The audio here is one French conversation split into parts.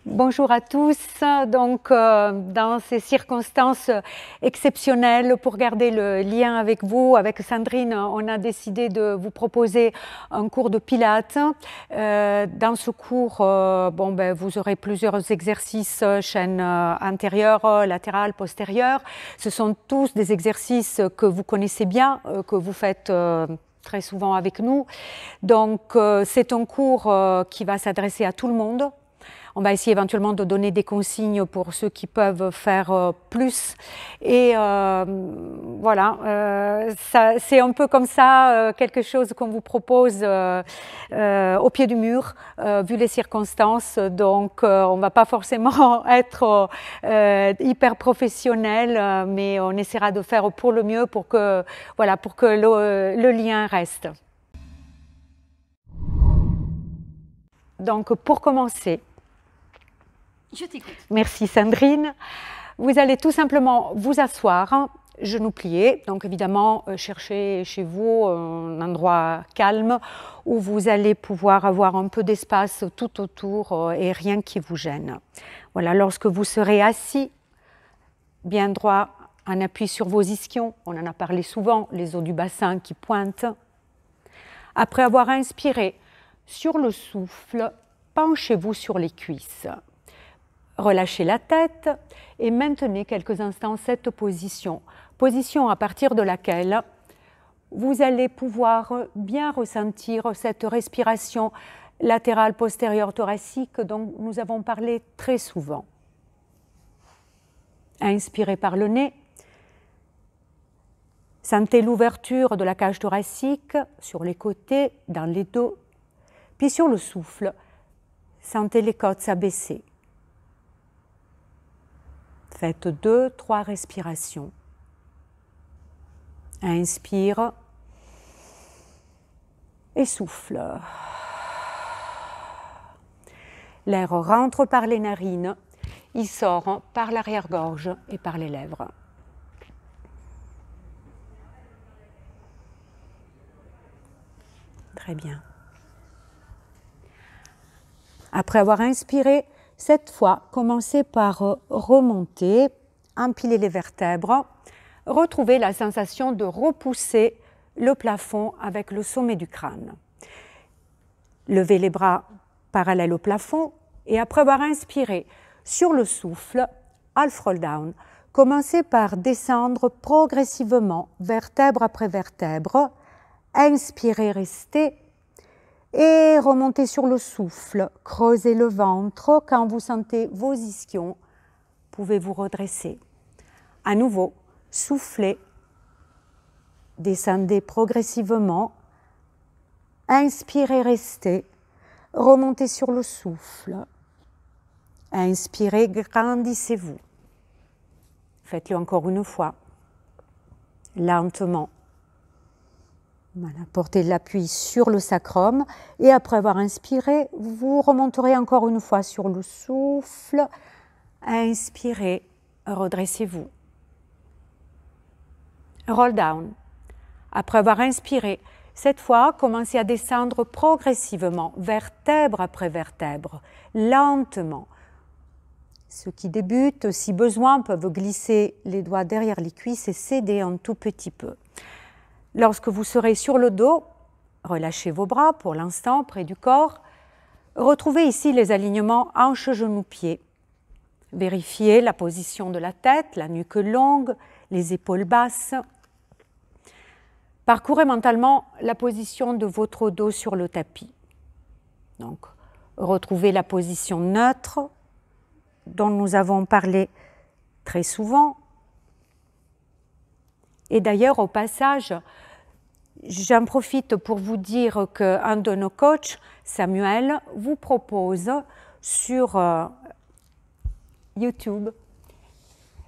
Bonjour à tous. Donc, dans ces circonstances exceptionnelles, pour garder le lien avec vous, avec Sandrine, on a décidé de vous proposer un cours de Pilates. Dans ce cours, vous aurez plusieurs exercices, chaîne antérieure, latérale, postérieure. Ce sont tous des exercices que vous connaissez bien, que vous faites très souvent avec nous. Donc, c'est un cours qui va s'adresser à tout le monde. On va essayer éventuellement de donner des consignes pour ceux qui peuvent faire plus. Et voilà, c'est un peu comme ça, quelque chose qu'on vous propose au pied du mur, vu les circonstances. Donc, on ne va pas forcément être hyper professionnel, mais on essaiera de faire pour le mieux pour que, voilà, pour que le lien reste. Donc, pour commencer, je t'écoute. Merci Sandrine. Vous allez tout simplement vous asseoir, genoux pliés. Donc évidemment, cherchez chez vous un endroit calme où vous allez pouvoir avoir un peu d'espace tout autour et rien qui vous gêne. Voilà, lorsque vous serez assis, bien droit, en appui sur vos ischions, on en a parlé souvent, les os du bassin qui pointent. Après avoir inspiré, sur le souffle, penchez-vous sur les cuisses. Relâchez la tête et maintenez quelques instants cette position. Position à partir de laquelle vous allez pouvoir bien ressentir cette respiration latérale postérieure thoracique dont nous avons parlé très souvent. Inspirez par le nez. Sentez l'ouverture de la cage thoracique sur les côtés, dans les dos. Puis sur le souffle, sentez les côtes s'abaisser. Faites 2-3 respirations. Inspire et souffle. L'air rentre par les narines, il sort par l'arrière-gorge et par les lèvres. Très bien. Après avoir inspiré, cette fois, commencez par remonter, empiler les vertèbres, retrouver la sensation de repousser le plafond avec le sommet du crâne. Levez les bras parallèles au plafond et après avoir inspiré sur le souffle, half roll down, commencez par descendre progressivement, vertèbre après vertèbre, inspirez, restez. Et remontez sur le souffle, creusez le ventre. Quand vous sentez vos ischions, pouvez vous redresser. À nouveau, soufflez, descendez progressivement, inspirez, restez, remontez sur le souffle, inspirez, grandissez-vous. Faites-le encore une fois, lentement. Voilà, portez l'appui sur le sacrum et après avoir inspiré, vous remonterez encore une fois sur le souffle. Inspirez, redressez-vous. Roll down. Après avoir inspiré, cette fois, commencez à descendre progressivement, vertèbre après vertèbre, lentement. Ceux qui débutent, si besoin, peuvent glisser les doigts derrière les cuisses et céder un tout petit peu. Lorsque vous serez sur le dos, relâchez vos bras pour l'instant près du corps. Retrouvez ici les alignements hanches, genoux, pieds. Vérifiez la position de la tête, la nuque longue, les épaules basses. Parcourez mentalement la position de votre dos sur le tapis. Donc, retrouvez la position neutre dont nous avons parlé très souvent. Et d'ailleurs, au passage, j'en profite pour vous dire qu'un de nos coachs, Samuel, vous propose sur YouTube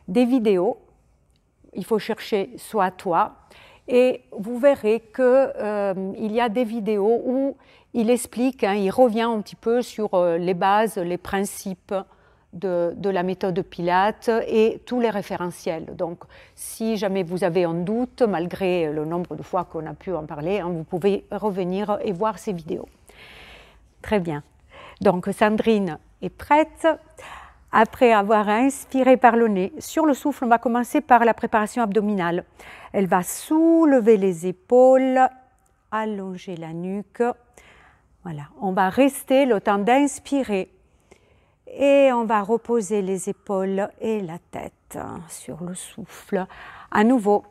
des vidéos. Il faut chercher « Sois toi » et vous verrez qu'il y a des vidéos où il explique, il revient un petit peu sur les bases, les principes de la méthode Pilates et tous les référentiels. Donc, si jamais vous avez un doute, malgré le nombre de fois qu'on a pu en parler, vous pouvez revenir et voir ces vidéos. Très bien. Donc, Sandrine est prête. Après avoir inspiré par le nez, sur le souffle, on va commencer par la préparation abdominale. Elle va soulever les épaules, allonger la nuque. Voilà, on va rester le temps d'inspirer et on va reposer les épaules et la tête sur le souffle. À nouveau,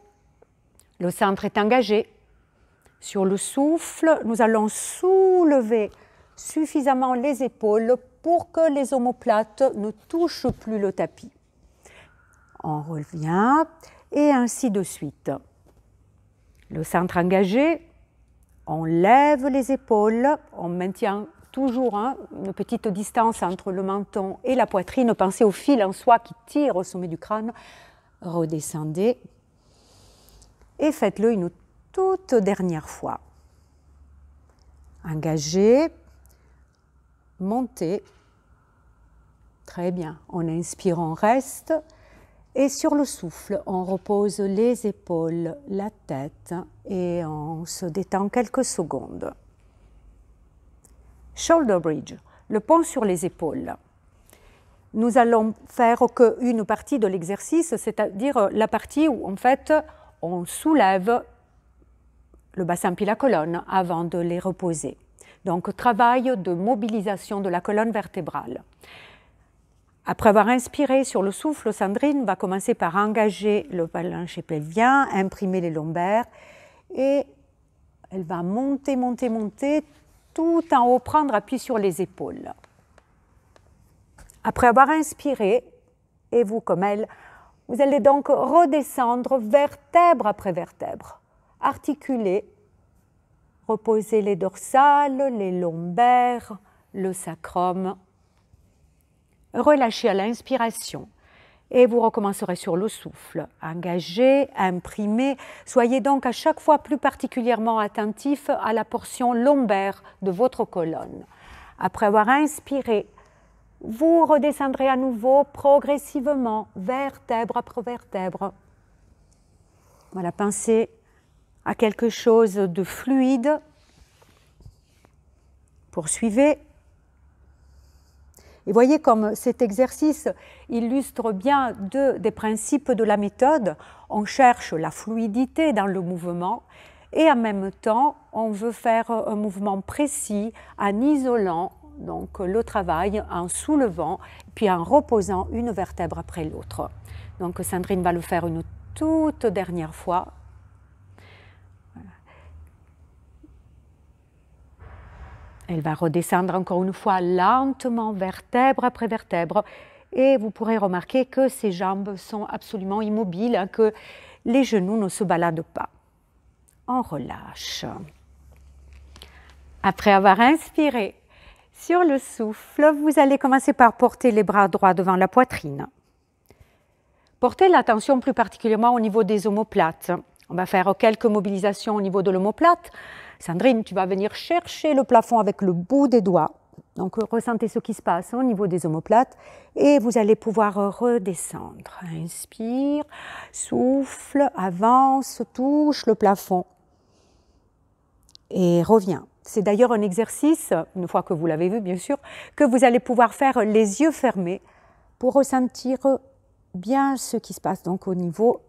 le centre est engagé. Sur le souffle, nous allons soulever suffisamment les épaules pour que les omoplates ne touchent plus le tapis. On revient et ainsi de suite. Le centre engagé, on lève les épaules, on maintient toujours une petite distance entre le menton et la poitrine. Pensez au fil en soie qui tire au sommet du crâne. Redescendez et faites-le une toute dernière fois. Engagez, montez. Très bien. On inspire, on reste. Et sur le souffle, on repose les épaules, la tête et on se détend quelques secondes. Shoulder bridge, le pont sur les épaules. Nous allons faire qu'une partie de l'exercice, c'est-à-dire la partie où en fait on soulève le bassin puis la colonne avant de les reposer. Donc travail de mobilisation de la colonne vertébrale. Après avoir inspiré sur le souffle, Sandrine va commencer par engager le plancher pelvien, imprimer les lombaires et elle va monter, monter, monter, tout en haut prendre appui sur les épaules. Après avoir inspiré, et vous comme elle, vous allez donc redescendre vertèbre après vertèbre, articuler, reposer les dorsales, les lombaires, le sacrum. Relâchez à l'inspiration et vous recommencerez sur le souffle. Engagez, imprimez. Soyez donc à chaque fois plus particulièrement attentif à la portion lombaire de votre colonne. Après avoir inspiré, vous redescendrez à nouveau progressivement, vertèbre après vertèbre. Voilà, pensez à quelque chose de fluide. Poursuivez. Et voyez comme cet exercice illustre bien des principes de la méthode. On cherche la fluidité dans le mouvement et en même temps, on veut faire un mouvement précis en isolant donc, le travail, en soulevant puis en reposant une vertèbre après l'autre. Donc Sandrine va le faire une toute dernière fois. Elle va redescendre encore une fois lentement, vertèbre après vertèbre. Et vous pourrez remarquer que ses jambes sont absolument immobiles, que les genoux ne se baladent pas. On relâche. Après avoir inspiré sur le souffle, vous allez commencer par porter les bras droits devant la poitrine. Portez l'attention plus particulièrement au niveau des omoplates. On va faire quelques mobilisations au niveau de l'omoplate. Sandrine, tu vas venir chercher le plafond avec le bout des doigts. Donc, ressentez ce qui se passe au niveau des omoplates et vous allez pouvoir redescendre. Inspire, souffle, avance, touche le plafond et reviens. C'est d'ailleurs un exercice, une fois que vous l'avez vu bien sûr, que vous allez pouvoir faire les yeux fermés pour ressentir bien ce qui se passe donc au niveau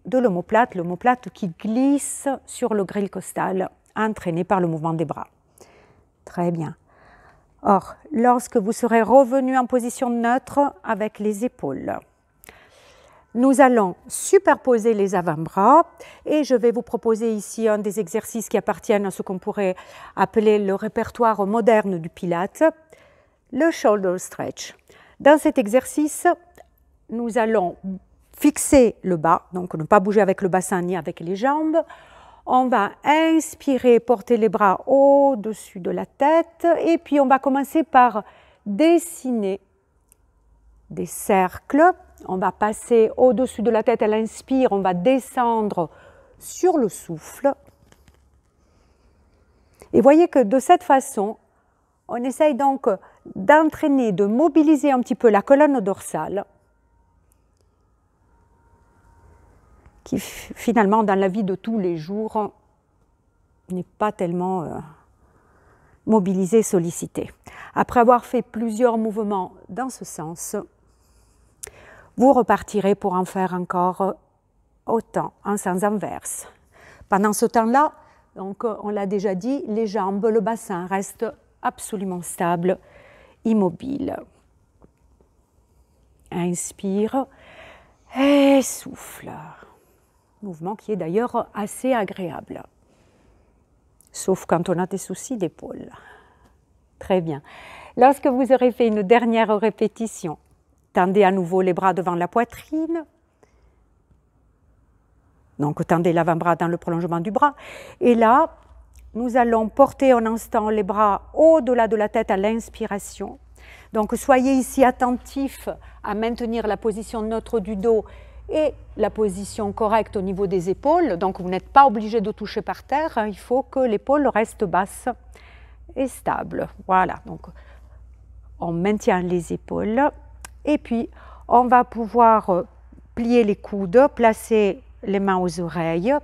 de l'omoplate qui glisse sur le gril costal, entraîné par le mouvement des bras. Très bien. Or, lorsque vous serez revenu en position neutre avec les épaules, nous allons superposer les avant-bras et je vais vous proposer ici un des exercices qui appartiennent à ce qu'on pourrait appeler le répertoire moderne du Pilate, le shoulder stretch. Dans cet exercice, nous allons fixer le bas, donc ne pas bouger avec le bassin ni avec les jambes. On va inspirer, porter les bras au-dessus de la tête et puis on va commencer par dessiner des cercles. On va passer au-dessus de la tête à l'inspire, on va descendre sur le souffle. Et voyez que de cette façon, on essaye donc d'entraîner, de mobiliser un petit peu la colonne dorsale qui finalement dans la vie de tous les jours n'est pas tellement mobilisé, sollicité. Après avoir fait plusieurs mouvements dans ce sens, vous repartirez pour en faire encore autant en sens inverse. Pendant ce temps-là, donc on l'a déjà dit, les jambes, le bassin restent absolument stables, immobiles. Inspire et souffle. Mouvement qui est d'ailleurs assez agréable. Sauf quand on a des soucis d'épaule. Très bien. Lorsque vous aurez fait une dernière répétition, tendez à nouveau les bras devant la poitrine. Donc, tendez l'avant-bras dans le prolongement du bras. Et là, nous allons porter un instant les bras au-delà de la tête à l'inspiration. Donc, soyez ici attentifs à maintenir la position neutre du dos et la position correcte au niveau des épaules. Donc, vous n'êtes pas obligé de toucher par terre. Il faut que l'épaule reste basse et stable. Voilà. Donc, on maintient les épaules. Et puis, on va pouvoir plier les coudes, placer les mains aux oreilles.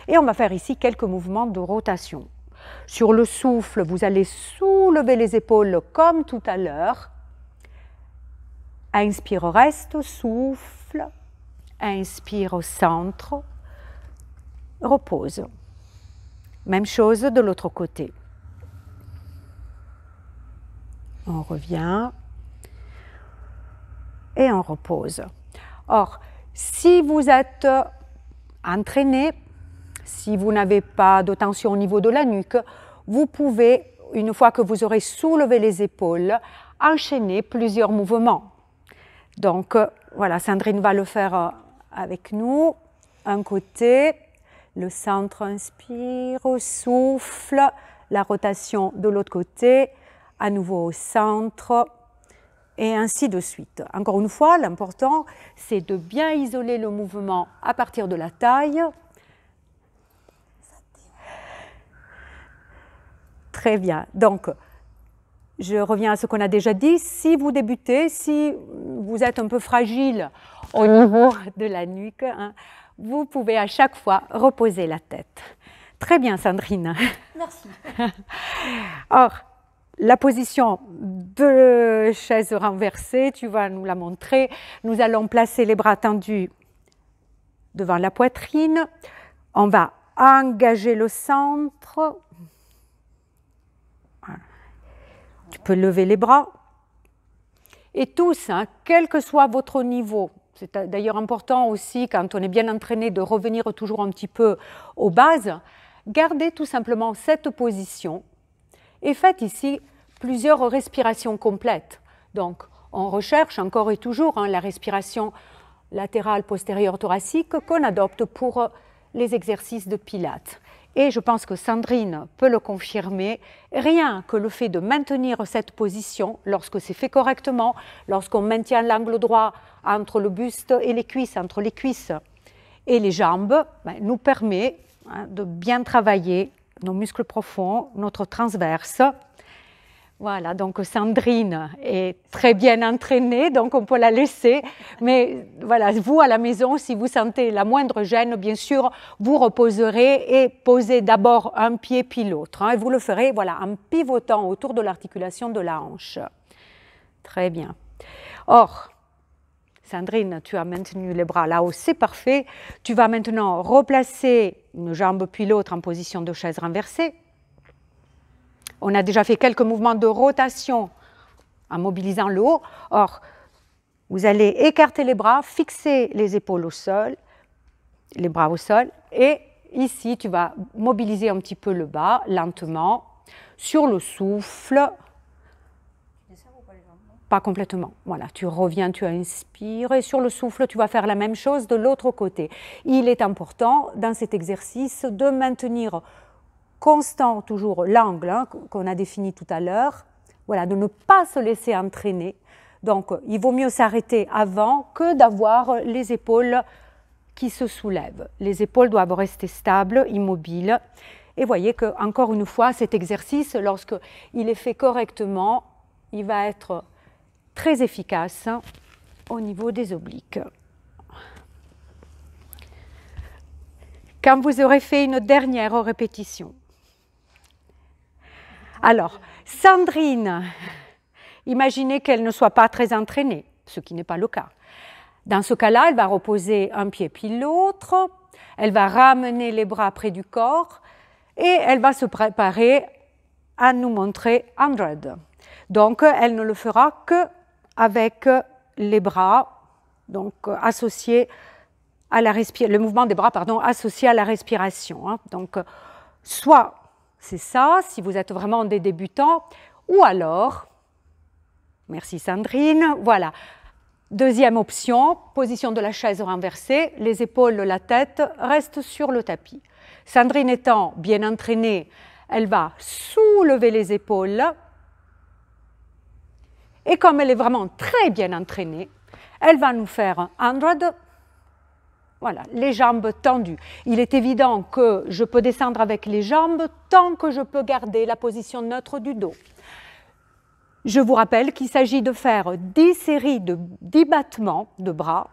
Et on va faire ici quelques mouvements de rotation. Sur le souffle, vous allez soulever les épaules comme tout à l'heure. Inspire, reste, souffle. Inspire au centre. Repose. Même chose de l'autre côté. On revient. Et on repose. Or, si vous êtes entraîné, si vous n'avez pas de tension au niveau de la nuque, vous pouvez, une fois que vous aurez soulevé les épaules, enchaîner plusieurs mouvements. Donc, voilà, Sandrine va le faire avec nous. Un côté, le centre, inspire, souffle, la rotation de l'autre côté, à nouveau au centre, et ainsi de suite. Encore une fois, l'important, c'est de bien isoler le mouvement à partir de la taille. Très bien. Donc, je reviens à ce qu'on a déjà dit. Si vous débutez, si vous êtes un peu fragile au niveau de la nuque, hein, vous pouvez à chaque fois reposer la tête. Très bien, Sandrine. Merci. Or, la position de chaise renversée, tu vas nous la montrer. Nous allons placer les bras tendus devant la poitrine. On va engager le centre. Voilà. Tu peux lever les bras. Et tous, hein, quel que soit votre niveau, c'est d'ailleurs important aussi quand on est bien entraîné de revenir toujours un petit peu aux bases, gardez tout simplement cette position. Et faites ici plusieurs respirations complètes. Donc, on recherche encore et toujours la respiration latérale postérieure thoracique qu'on adopte pour les exercices de Pilates. Et je pense que Sandrine peut le confirmer, rien que le fait de maintenir cette position, lorsque c'est fait correctement, lorsqu'on maintient l'angle droit entre le buste et les cuisses, entre les cuisses et les jambes, nous permet de bien travailler nos muscles profonds, notre transverse. Voilà, donc Sandrine est très bien entraînée, donc on peut la laisser. Mais voilà, vous à la maison, si vous sentez la moindre gêne, bien sûr, vous reposerez et posez d'abord un pied puis l'autre. Et vous le ferez voilà, en pivotant autour de l'articulation de la hanche. Très bien. Or, Sandrine, tu as maintenu les bras là-haut, c'est parfait. Tu vas maintenant replacer une jambe puis l'autre en position de chaise renversée. On a déjà fait quelques mouvements de rotation en mobilisant le haut. Or, vous allez écarter les bras, fixer les épaules au sol, les bras au sol. Et ici, tu vas mobiliser un petit peu le bas, lentement, sur le souffle. Pas complètement. Voilà, tu reviens, tu inspires. Et sur le souffle, tu vas faire la même chose de l'autre côté. Il est important, dans cet exercice, de maintenir constant toujours l'angle qu'on a défini tout à l'heure, voilà, de ne pas se laisser entraîner. Donc, il vaut mieux s'arrêter avant que d'avoir les épaules qui se soulèvent. Les épaules doivent rester stables, immobiles. Et voyez que, encore une fois, cet exercice, lorsqu'il est fait correctement, il va être très efficace au niveau des obliques. Quand vous aurez fait une dernière répétition, Alors, Sandrine, imaginez qu'elle ne soit pas très entraînée, ce qui n'est pas le cas. Dans ce cas-là, elle va reposer un pied puis l'autre, elle va ramener les bras près du corps et elle va se préparer à nous montrer 100. Donc, elle ne le fera qu'avec les bras donc, associés à la respiration, le mouvement des bras, pardon, associé à la respiration. Hein. Donc, soit c'est ça, si vous êtes vraiment des débutants, ou alors, merci Sandrine, voilà. Deuxième option, position de la chaise renversée, les épaules, la tête restent sur le tapis. Sandrine étant bien entraînée, elle va soulever les épaules et comme elle est vraiment très bien entraînée, elle va nous faire 100, voilà, les jambes tendues. Il est évident que je peux descendre avec les jambes tant que je peux garder la position neutre du dos. Je vous rappelle qu'il s'agit de faire 10 séries de 10 battements de bras.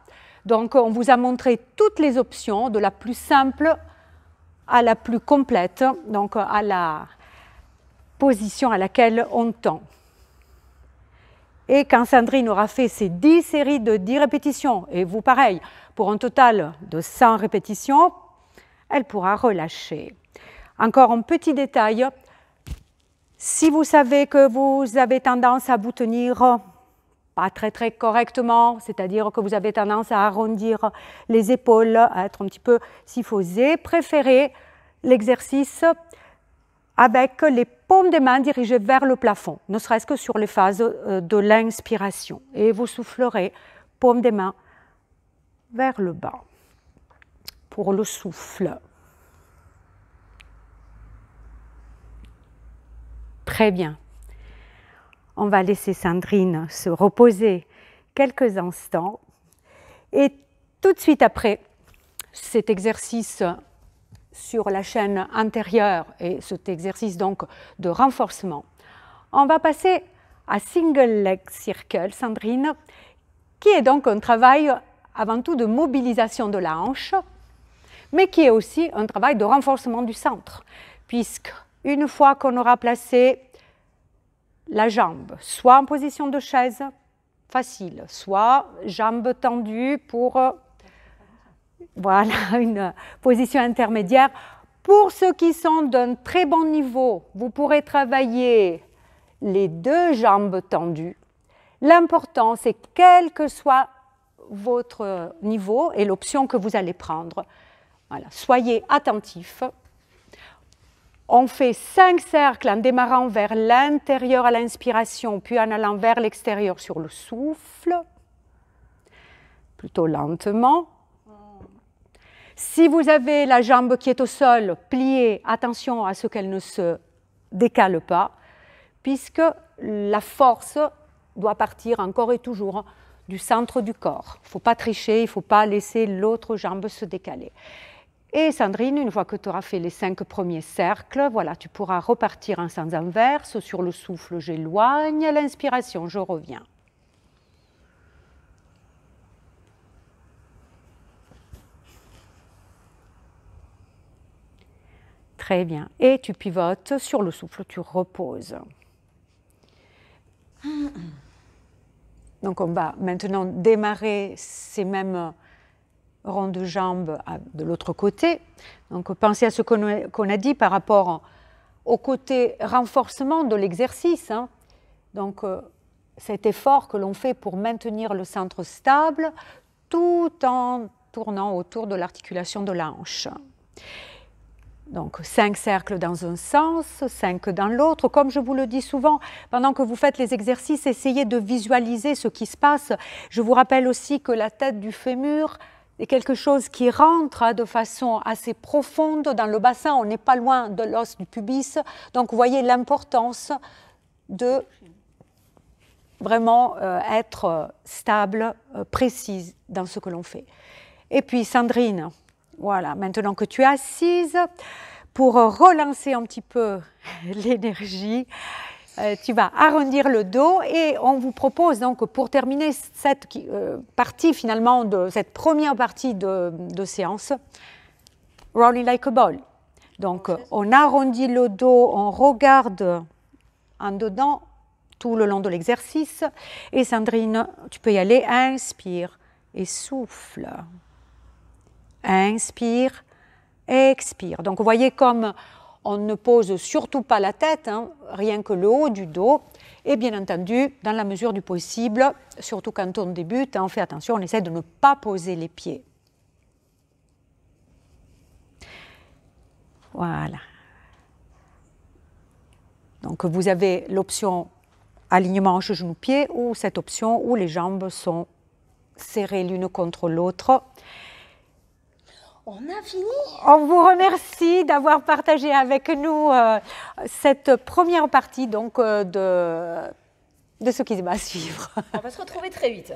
Donc, on vous a montré toutes les options, de la plus simple à la plus complète, donc à la position à laquelle on tend. Et quand Sandrine aura fait ces 10 séries de 10 répétitions, et vous pareil, pour un total de 100 répétitions, elle pourra relâcher. Encore un petit détail, si vous savez que vous avez tendance à vous tenir pas très correctement, c'est-à-dire que vous avez tendance à arrondir les épaules, à être un petit peu syphosé, préférez l'exercice avec les paumes des mains dirigées vers le plafond, ne serait-ce que sur les phases de l'inspiration. Et vous soufflerez, paumes des mains vers le bas pour le souffle. Très bien. On va laisser Sandrine se reposer quelques instants. Et tout de suite après cet exercice sur la chaîne antérieure et cet exercice donc de renforcement, on va passer à Single Leg Circle, Sandrine, qui est donc un travail avant tout de mobilisation de la hanche, mais qui est aussi un travail de renforcement du centre, puisque une fois qu'on aura placé la jambe, soit en position de chaise facile, soit jambes tendues pour voilà, une position intermédiaire. Pour ceux qui sont d'un très bon niveau, vous pourrez travailler les deux jambes tendues. L'important, c'est quel que soit votre niveau et l'option que vous allez prendre. Voilà, soyez attentifs. On fait 5 cercles en démarrant vers l'intérieur à l'inspiration, puis en allant vers l'extérieur sur le souffle, plutôt lentement. Si vous avez la jambe qui est au sol, pliée, attention à ce qu'elle ne se décale pas, puisque la force doit partir encore et toujours du centre du corps. Il ne faut pas tricher, il ne faut pas laisser l'autre jambe se décaler. Et Sandrine, une fois que tu auras fait les 5 premiers cercles, voilà, tu pourras repartir en sens inverse. Sur le souffle, j'éloigne. L'inspiration, je reviens. Très bien. Et tu pivotes. Sur le souffle, tu reposes. Donc, on va maintenant démarrer ces mêmes rond de jambes de l'autre côté. Donc, pensez à ce qu'on a dit par rapport au côté renforcement de l'exercice. Hein. Donc, cet effort que l'on fait pour maintenir le centre stable tout en tournant autour de l'articulation de la hanche. Donc, 5 cercles dans un sens, 5 dans l'autre. Comme je vous le dis souvent, pendant que vous faites les exercices, essayez de visualiser ce qui se passe. Je vous rappelle aussi que la tête du fémur est quelque chose qui rentre de façon assez profonde dans le bassin. On n'est pas loin de l'os du pubis. Donc, vous voyez l'importance de vraiment être stable, précise dans ce que l'on fait. Et puis, Sandrine, voilà, maintenant que tu es assise, pour relancer un petit peu l'énergie, tu vas arrondir le dos et on vous propose donc pour terminer cette partie finalement de cette première partie de séance, rolling like a ball. Donc on arrondit le dos, on regarde en dedans tout le long de l'exercice. Et Sandrine, tu peux y aller. Inspire et souffle. Inspire, expire. Donc vous voyez comme on ne pose surtout pas la tête, hein, rien que le haut du dos. Et bien entendu, dans la mesure du possible, surtout quand on débute, hein, on fait attention, on essaie de ne pas poser les pieds. Voilà. Donc vous avez l'option alignement hanche-genou-pied ou cette option où les jambes sont serrées l'une contre l'autre. On a fini. On vous remercie d'avoir partagé avec nous cette première partie donc, de ce qui va suivre. On va se retrouver très vite.